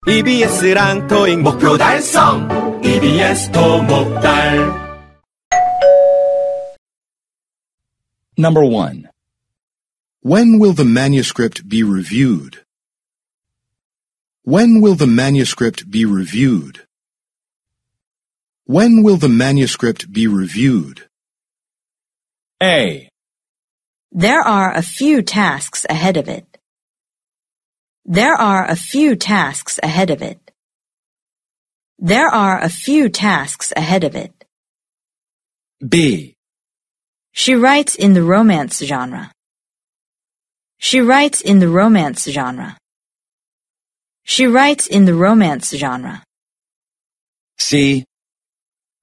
EBS랑 토익 목표 달성! EBS토목달. Number 1. When will the manuscript be reviewed? When will the manuscript be reviewed? When will the manuscript be reviewed? A. There are a few tasks ahead of it. There are a few tasks ahead of it. There are a few tasks ahead of it. B. She writes in the romance genre. She writes in the romance genre. She writes in the romance genre. C.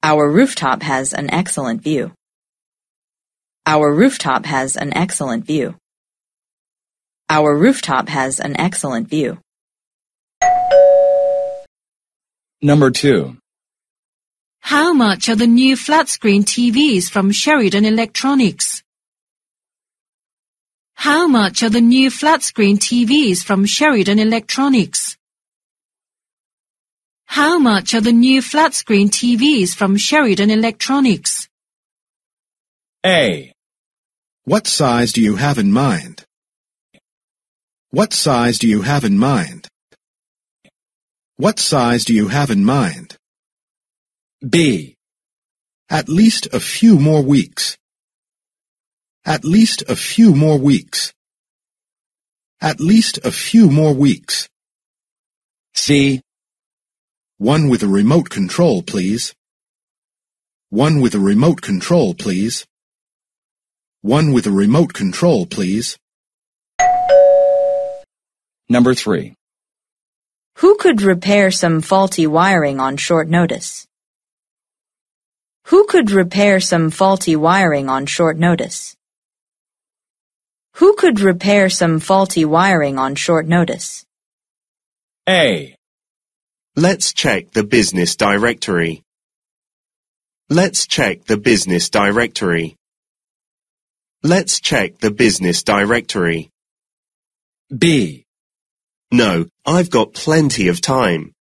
Our rooftop has an excellent view. Our rooftop has an excellent view. Our rooftop has an excellent view. Number 2. How much are the new flat-screen TVs from Sheridan Electronics? How much are the new flat-screen TVs from Sheridan Electronics? How much are the new flat-screen TVs from Sheridan Electronics? A. What size do you have in mind? What size do you have in mind? What size do you have in mind? B. At least a few more weeks. At least a few more weeks. At least a few more weeks. C. One with a remote control, please. One with a remote control, please. One with a remote control, please. Number 3. Who could repair some faulty wiring on short notice? Who could repair some faulty wiring on short notice? Who could repair some faulty wiring on short notice? A. Let's check the business directory. Let's check the business directory. Let's check the business directory. B. No, I've got plenty of time.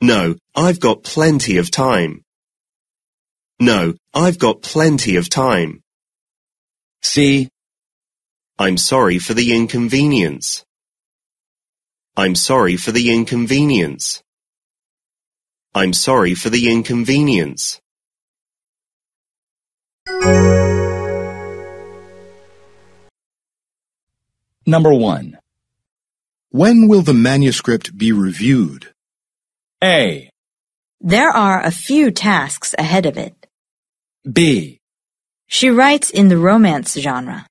No, I've got plenty of time. No, I've got plenty of time. C. I'm sorry for the inconvenience. I'm sorry for the inconvenience. I'm sorry for the inconvenience. Number 1. When will the manuscript be reviewed? A. There are a few tasks ahead of it. B. She writes in the romance genre.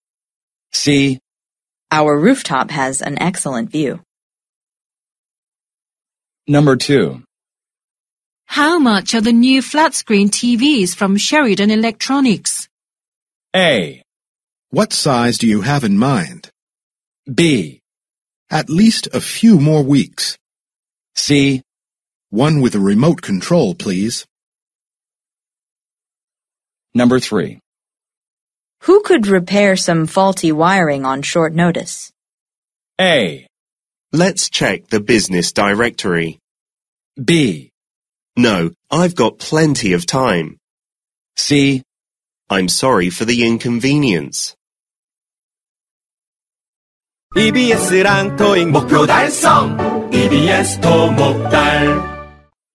C. Our rooftop has an excellent view. Number 2. How much are the new flat-screen TVs from Sheridan Electronics? A. What size do you have in mind? B. At least a few more weeks. C. One with a remote control, please. Number 3. Who could repair some faulty wiring on short notice? A. Let's check the business directory. B. No, I've got plenty of time. C. I'm sorry for the inconvenience. EBS랑 토익 목표 달성! EBS토목달.